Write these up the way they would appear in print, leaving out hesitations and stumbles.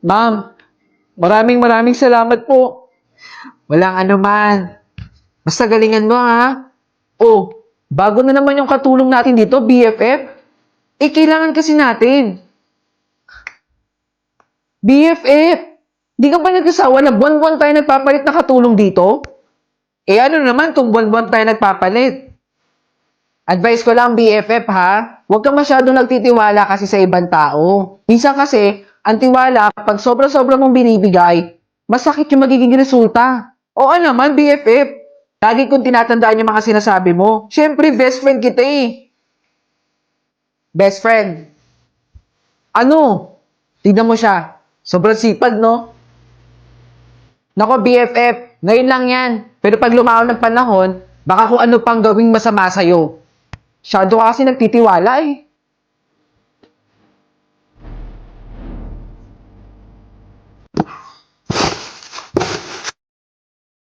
Ma'am, maraming salamat po. Walang anuman. Basta galingan mo, ha? Oh, bago na naman yung katulong natin dito, BFF. Kailangan kasi natin. BFF! Di ka ba nagsasawa na buwan-buwan tayo nagpapalit na katulong dito? Ano naman kung buwan-buwan tayo nagpapalit? Advice ko lang, BFF, ha? Huwag ka masyadong nagtitiwala kasi sa ibang tao. Minsan kasi, ang tiwala, pag sobra-sobra mong binibigay, masakit yung magiging resulta. Oo naman, BFF. Lagi kong tinatandaan yung mga sinasabi mo. Siyempre, best friend kita eh. Best friend. Ano? Tignan mo siya. Sobrang sipag, no? Nako, BFF. Ngayon lang yan. Pero pag lumaon ng panahon, baka kung ano pang gawing masama sa'yo. Masyado ka kasi nagtitiwala eh.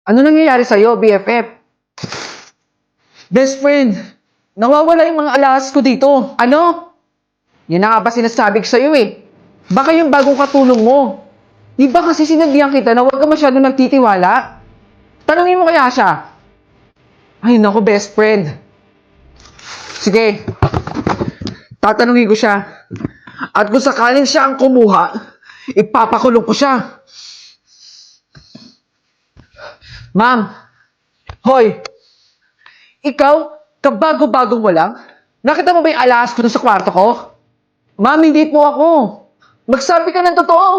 Ano nangyayari sa'yo, BFF? Best friend, nawawala yung mga alahas ko dito. Ano? Yan na nga ba sinasabi ko sa'yo eh. Baka yung bagong katulong mo. Di ba kasi sinabihan kita na huwag ka masyado nagtitiwala? Tanungin mo kaya siya. Ay naku, best friend. Sige, tatanungin ko siya. At kung sakaling siya ang kumuha, ipapakulong ko siya. Ma'am, hoy, ikaw, kabago-bago mo lang? Nakita mo ba yung alahas ko dun sa kwarto ko? Ma'am, hindi po ako. Magsabi ka ng totoo.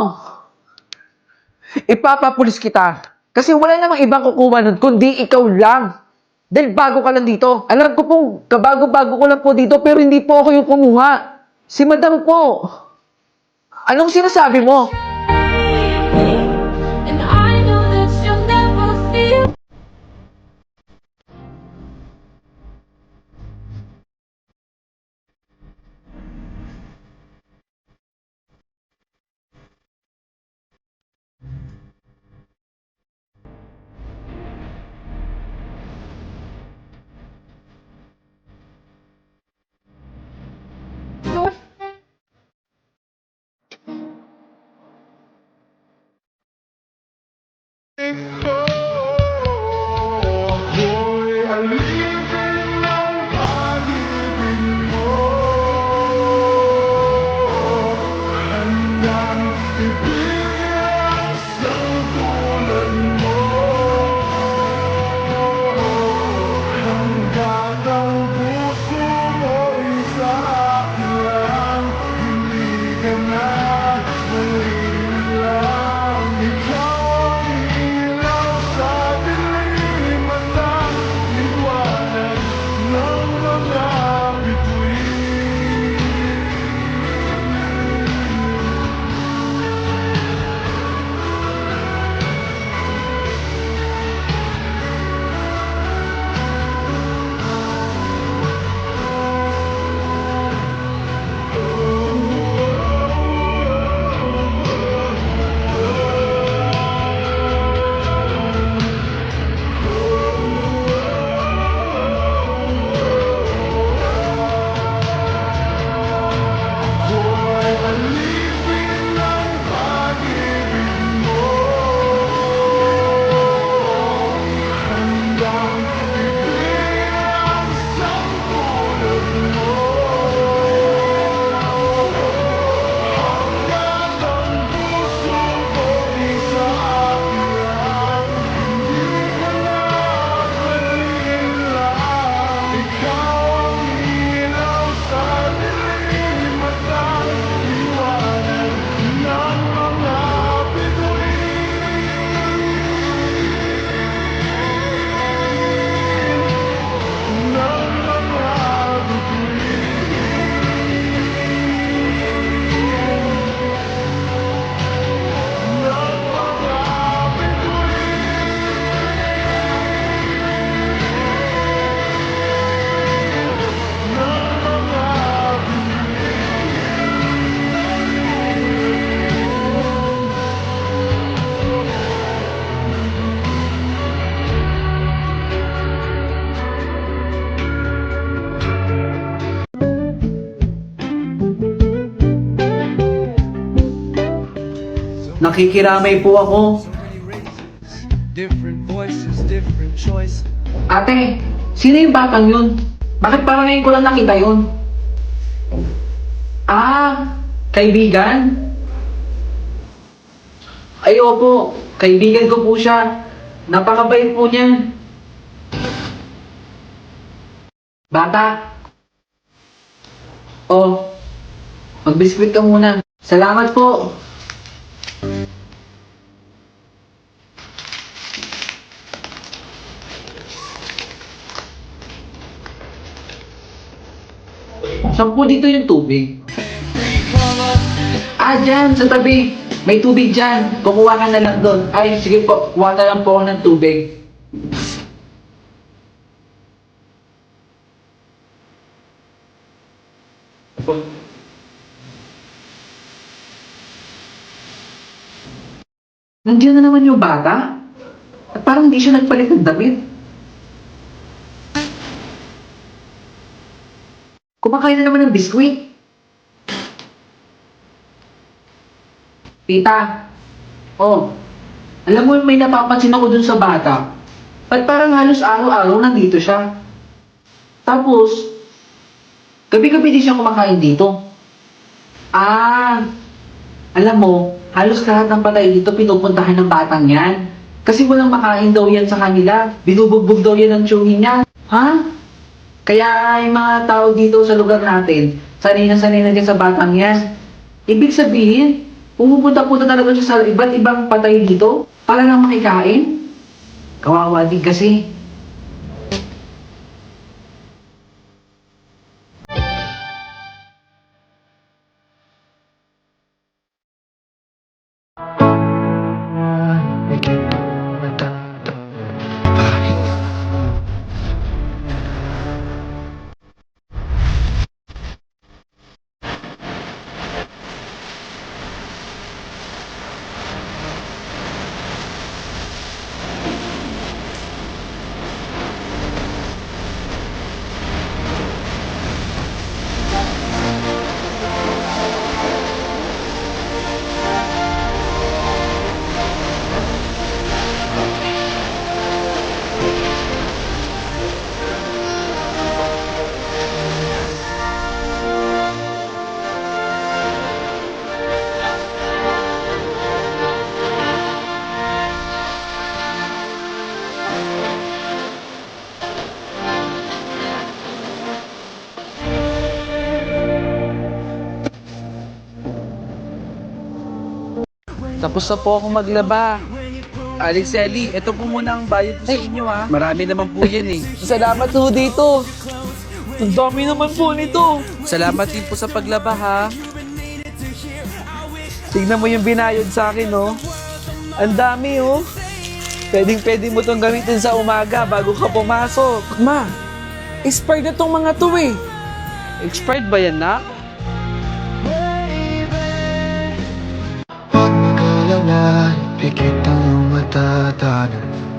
Ipapapulis kita. Kasi wala namang ibang kukuha nun, kundi ikaw lang. Dahil bago ka lang dito. Alam ko pong kabago-bago ko lang po dito, pero hindi po ako yung kumuha. Si Madam po. Anong sinasabi mo? And I know that you'll never feel. Nakikiramay po ako. Different voices, different choice. Ate, sino yung batang yun? Bakit parang ngayon ko lang nakita yun? Ah, kaibigan? Ay, opo. Kaibigan ko po siya. Napakabait po niya. Bata. Oh, magbiskwit ka muna. Salamat po. Saan po dito yung tubig? Ah, dyan, sa tabi. May tubig dyan. Kukuha ka na lang doon. Ay, sige po. Kuha na lang po ako ng tubig. Nandiyan na naman yung bata. At parang hindi siya nagpalit ng damit. Kumakain na naman ng biskwit. Tita, oh, alam mo may napapansin ako dun sa bata. At parang halos araw-araw nandito siya. Tapos, gabi-gabi din siya kumakain dito. Ah, alam mo, halos lahat ng patay dito pinupuntahan ng batang yan. Kasi walang makain daw yan sa kanila. Binubugbog daw yan ng tiyuhin niya. Ha? Kaya yung mga tao dito sa lugar natin, sanay na dyan sa batang yan. Ibig sabihin, pumupunta-punta talaga siya sa iba't ibang patay dito para lang makikain. Kawawa din kasi. Tapos na po ako maglaba. Alex Ellie, ito po muna ang bayad ko sa inyo ha. Marami naman po yan eh. Salamat po dito. Ang dami naman po nito. Salamat din po sa paglaba ha. Tignan mo yung binayad sa akin, oh. Ang dami, oh. Pwedeng-pwede mo itong gamitin sa umaga bago ka pumasok. Ma, expired na tong mga to eh. Expired ba yan na? Huwag mag-alala, pikit ang iyong mata, tanan